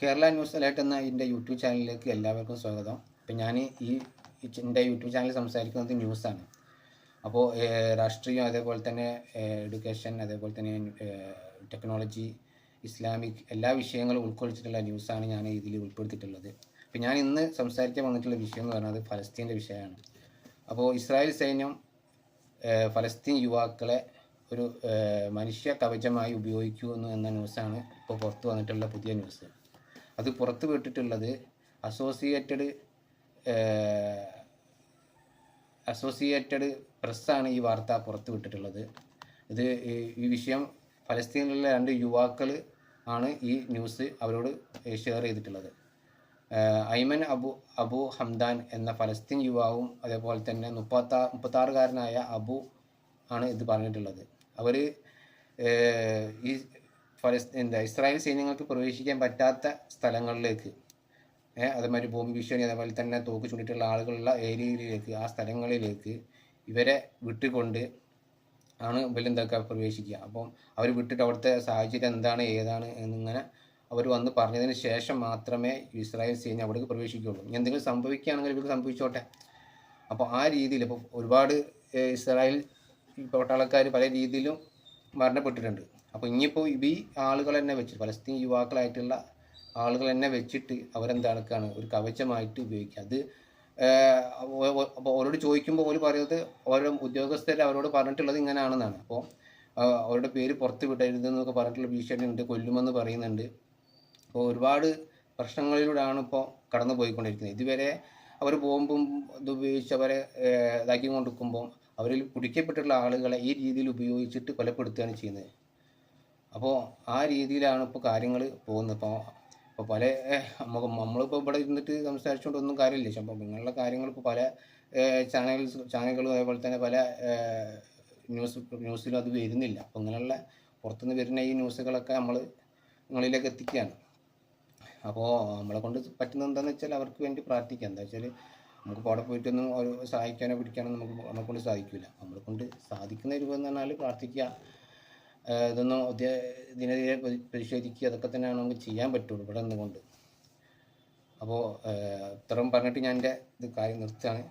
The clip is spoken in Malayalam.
കേരള ന്യൂസ് അലേർട്ട് എന്ന എൻ്റെ യൂട്യൂബ് ചാനലിലേക്ക് എല്ലാവർക്കും സ്വാഗതം. അപ്പം ഞാൻ എൻ്റെ യൂട്യൂബ് ചാനൽ സംസാരിക്കുന്നത് ന്യൂസാണ്. അപ്പോൾ രാഷ്ട്രീയം, അതേപോലെ തന്നെ എഡ്യൂക്കേഷൻ, അതേപോലെ തന്നെ ടെക്നോളജി, ഇസ്ലാമിക് എല്ലാ വിഷയങ്ങളും ഉൾക്കൊള്ളിച്ചിട്ടുള്ള ന്യൂസാണ് ഞാൻ ഇതിൽ ഉൾപ്പെടുത്തിയിട്ടുള്ളത്. അപ്പം ഞാൻ ഇന്ന് സംസാരിക്കാൻ വന്നിട്ടുള്ള വിഷയം എന്ന് പറയുന്നത് ഫലസ്തീൻ്റെ വിഷയമാണ്. അപ്പോൾ ഇസ്രായേൽ സൈന്യം ഫലസ്തീൻ യുവാക്കളെ ഒരു മനുഷ്യ കവചമായി ഉപയോഗിക്കുന്നു എന്ന ന്യൂസാണ് ഇപ്പോൾ പുറത്തു വന്നിട്ടുള്ള പുതിയ ന്യൂസ്. അത് പുറത്തു വിട്ടിട്ടുള്ളത് അസോസിയേറ്റഡ് പ്രസ്സാണ് ഈ വാർത്ത പുറത്തു വിട്ടിട്ടുള്ളത്. ഇത് ഈ വിഷയം ഫലസ്തീനിലുള്ള 2 യുവാക്കൾ ആണ് ഈ ന്യൂസ് അവരോട് ഷെയർ ചെയ്തിട്ടുള്ളത്. ഐമൻ അബു ഹംദാൻ എന്ന ഫലസ്തീൻ യുവാവും അതേപോലെ തന്നെ 36-കാരനായ അബു ആണ് ഇത് പറഞ്ഞിട്ടുള്ളത്. അവർ ഈ ഇസ്രായേൽ സൈന്യങ്ങൾക്ക് പ്രവേശിക്കാൻ പറ്റാത്ത സ്ഥലങ്ങളിലേക്ക്, അതേമാതിരി ബോംബ് ഭീഷണി, അതേപോലെ തന്നെ തോക്ക് ചൂണ്ടിയിട്ടുള്ള ആളുകളുള്ള ഏരിയയിലേക്ക്, ആ സ്ഥലങ്ങളിലേക്ക് ഇവരെ വിട്ടുകൊണ്ട് ആണ് ഇവരെന്തൊക്കെ പ്രവേശിക്കുക. അപ്പം അവർ വിട്ടിട്ട് അവിടുത്തെ സാഹചര്യം എന്താണ് ഏതാണ് എന്നിങ്ങനെ അവർ വന്ന് പറഞ്ഞതിന് ശേഷം മാത്രമേ ഇസ്രായേൽ സൈന്യം അവിടേക്ക് പ്രവേശിക്കുകയുള്ളൂ. ഇനി എന്തെങ്കിലും സംഭവിക്കുകയാണെങ്കിൽ ഇവർക്ക് സംഭവിച്ചോട്ടെ. അപ്പോൾ ആ രീതിയിൽ ഇപ്പോൾ ഒരുപാട് ഇസ്രായേൽ പട്ടാളക്കാർ പല രീതിയിലും മരണപ്പെട്ടിട്ടുണ്ട്. അപ്പോൾ ഇനിയിപ്പോൾ ഈ ആളുകൾ തന്നെ വെച്ചിട്ട്, ഫലസ്തീൻ യുവാക്കളായിട്ടുള്ള ആളുകൾ തന്നെ വെച്ചിട്ട് അവരെന്താക്കാണ് ഒരു കവചമായിട്ട് ഉപയോഗിക്കുക. അത് അപ്പോൾ അവരോട് ചോദിക്കുമ്പോൾ അവർ പറയുന്നത് ഓരോ ഉദ്യോഗസ്ഥർ അവരോട് പറഞ്ഞിട്ടുള്ളത് ഇങ്ങനെയാണെന്നാണ്. അപ്പോൾ അവരുടെ പേര് പുറത്ത് വിടരുതെന്നൊക്കെ പറഞ്ഞിട്ടുള്ള ഭീഷണി ഉണ്ട്, കൊല്ലുമെന്ന് പറയുന്നുണ്ട്. അപ്പോൾ ഒരുപാട് പ്രശ്നങ്ങളിലൂടെയാണ് ഇപ്പോൾ കടന്നു പോയിക്കൊണ്ടിരിക്കുന്നത്. ഇതുവരെ അവർ ബോംബും ഇതുപയോഗിച്ച് അവരെ ഇതാക്കി കൊണ്ടിരിക്കുമ്പോൾ അവരിൽ പിടിക്കപ്പെട്ടിട്ടുള്ള ആളുകളെ ഈ രീതിയിൽ ഉപയോഗിച്ചിട്ട് കൊലപ്പെടുത്തുകയാണ് ചെയ്യുന്നത്. അപ്പോൾ ആ രീതിയിലാണ് ഇപ്പോൾ കാര്യങ്ങൾ പോകുന്നത്. ഇപ്പോൾ പല നമ്മളിപ്പോൾ ഇവിടെ ഇരുന്നിട്ട് സംസാരിച്ചുകൊണ്ടൊന്നും കാര്യമില്ല. അപ്പോൾ ഇങ്ങനെയുള്ള കാര്യങ്ങൾ ഇപ്പോൾ പല ചാനലുകളും അതേപോലെ തന്നെ പല ന്യൂസിലും അത് വരുന്നില്ല. അപ്പോൾ ഇങ്ങനെയുള്ള പുറത്തുനിന്ന് വരുന്ന ഈ ന്യൂസുകളൊക്കെ നിങ്ങളിലേക്ക് എത്തിക്കുകയാണ്. അപ്പോൾ നമ്മളെ കൊണ്ട് പറ്റുന്നത് എന്താണെന്ന് വെച്ചാൽ അവർക്ക് വേണ്ടി പ്രാർത്ഥിക്കുക. എന്താ വെച്ചാൽ നമുക്കിപ്പോൾ അവിടെ പോയിട്ടൊന്നും ഒരു സഹായിക്കാനോ പിടിക്കാനോ നമ്മളെ കൊണ്ട് സാധിക്കില്ല. നമ്മളെ കൊണ്ട് സാധിക്കുന്ന രൂപം എന്ന് പറഞ്ഞാൽ പ്രാർത്ഥിക്കുക, ഇതൊന്നും ഇതിനെതിരെ പ്രതിഷേധിക്കുക, അതൊക്കെ തന്നെയാണ് നമുക്ക് ചെയ്യാൻ പറ്റുള്ളൂ ഇവിടെ നിന്നുകൊണ്ട്. അപ്പോൾ ഇത്രയും പറഞ്ഞിട്ട് ഞാൻ എൻ്റെ കാര്യം നിർത്തുകയാണ്.